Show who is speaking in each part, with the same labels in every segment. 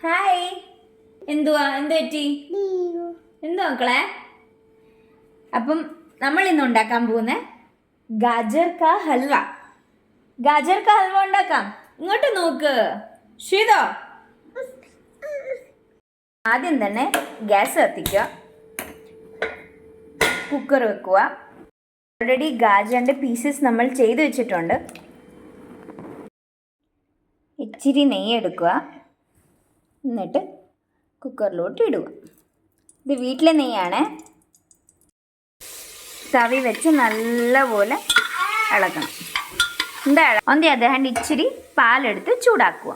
Speaker 1: Hi. എന്ത് പറ്റി? എന്തുവാ മക്കളെ? അപ്പം നമ്മൾ ഇന്ന് ഉണ്ടാക്കാൻ പോകുന്ന ഗാജർ കാ ഹൽവ. ഗാജർ കാ ഹൽവ ഉണ്ടാക്കാം. ഇങ്ങോട്ട് നോക്ക് ഷീതോ. ആദ്യം തന്നെ ഗ്യാസ് കത്തിക്കുക, കുക്കർ വെക്കുക. ഓൾറെഡി ഗാജറിൻ്റെ പീസസ് നമ്മൾ ചെയ്ത് വെച്ചിട്ടുണ്ട്. ഇച്ചിരി നെയ്യ് എടുക്കുക, എന്നിട്ട് കുക്കറിലോട്ട് ഇടുക. ഇത് വീട്ടിലെ നെയ്യാണ്. തവി വെച്ച് നല്ലപോലെ ഇളക്കണം. ഒന്നേ അദ്ദേഹം ഇച്ചിരി പാലെടുത്ത് ചൂടാക്കുക.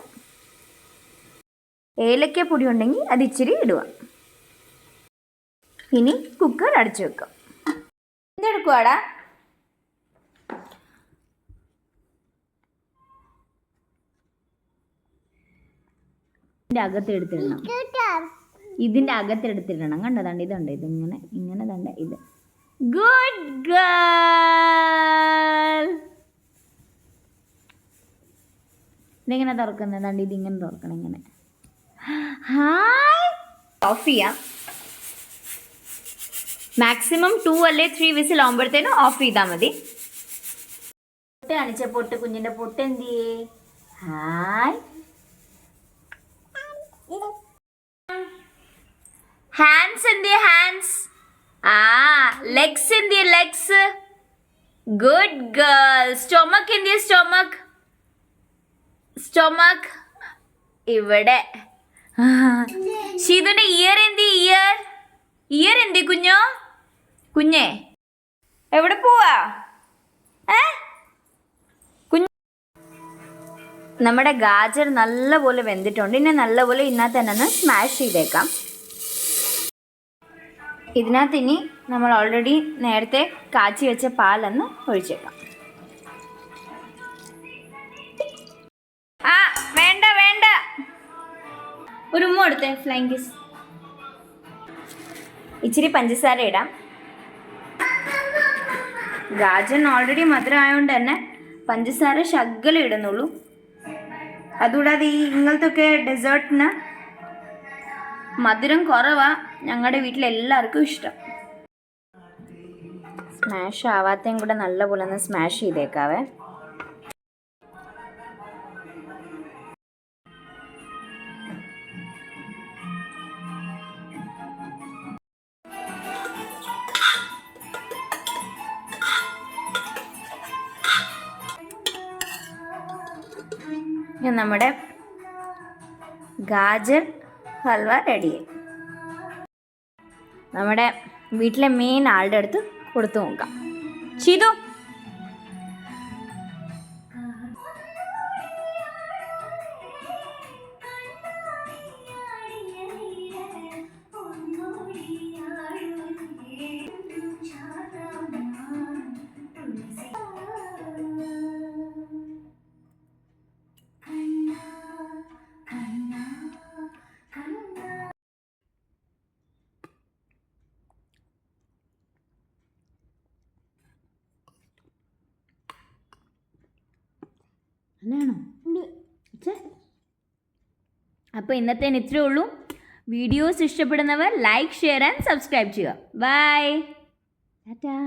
Speaker 1: ഏലക്ക പൊടി ഉണ്ടെങ്കിൽ അത് ഇച്ചിരി ഇടുക. ഇനി കുക്കർ അടച്ചു വെക്കുക. എന്തെടുക്കുവാടാ? ഇതിൻ്റെ അകത്തെടുത്തിടണം. കണ്ടതാണ്ട് ഇതുണ്ട്, ഇതിങ്ങനെ ഇങ്ങനെ തണ്ട ഇത്. Good girl. ഇതെങ്ങനെ തുറക്കുന്നതാണ്ട്, ഇതിങ്ങനെ തുറക്കണം. ഇങ്ങനെ ഹായ്. ഓഫ് ചെയ്യാം. മാക്സിമം 2 അല്ലെ 3 വിസിൽ ആകുമ്പോഴത്തേനും ഓഫ് ചെയ്താൽ മതി. പൊട്ട് കാണിച്ച പൊട്ട്, കുഞ്ഞിൻ്റെ പൊട്ട് എന്ത് ചെയ്യേ? ഹായ്. ഹാൻഡ്സ് എന്ത്? ഹാൻഡ്സ്. ലെഗ്സ് എന്ത്? ലെഗ്സ്. Good girl. സ്റ്റൊമക്ക് എന്ത്? സ്റ്റൊമക്ക്. സ്റ്റൊമക്ക് ഇവിടെ. ഷീതുന്റെ ഇയർ എന്ത്? ഇയർ. ഇയർ എന്ത് കുഞ്ഞോ? കുഞ്ഞേ എവിടെ പോവാ? നമ്മുടെ ഗാജർ നല്ലപോലെ വെന്തിട്ടുണ്ട്. ഇനി നല്ലപോലെ ഇതിനകത്ത് തന്നെ ഒന്ന് സ്മാഷ് ചെയ്തേക്കാം. ഇതിനകത്ത് ഇനി നമ്മൾ ഓൾറെഡി നേരത്തെ കാച്ചി വെച്ച പാലൊന്ന് ഒഴിച്ചേക്കാം. വേണ്ട വേണ്ട, ഒരു ഉമ്മ എടുത്തേ. Flying kiss. ഇച്ചിരി പഞ്ചസാര ഇടാം. ഗാജറിന് ഓൾറെഡി മധുരം ആയതുകൊണ്ട് തന്നെ പഞ്ചസാര ശകലം ഇടുന്നുള്ളൂ. അതുകൂടാതെ ഈ ഇങ്ങനത്തൊക്കെ ഡെസേർട്ടിന് മധുരം കുറവാ. ഞങ്ങളുടെ വീട്ടിലെല്ലാവർക്കും ഇഷ്ടം. സ്മാഷ് ആവാത്തയും കൂടെ നല്ലപോലെ ഒന്ന് സ്മാഷ് ചെയ്തേക്കാവേ. നമ്മുടെ ഗാജർ ഹൽവ റെഡിയായി. നമ്മുടെ വീട്ടിലെ മെയിൻ ആളുടെ അടുത്ത് കൊടുത്തു നോക്കാം. ചെയ്തു. അല്ലാണോ? അപ്പോൾ ഇന്നത്തേന് ഇത്രയേ ഉള്ളൂ. വീഡിയോസ് ഇഷ്ടപ്പെടുന്നവർ ലൈക്ക്, ഷെയർ ആൻഡ് സബ്സ്ക്രൈബ് ചെയ്യുക. ബൈ. ടാറ്റാ.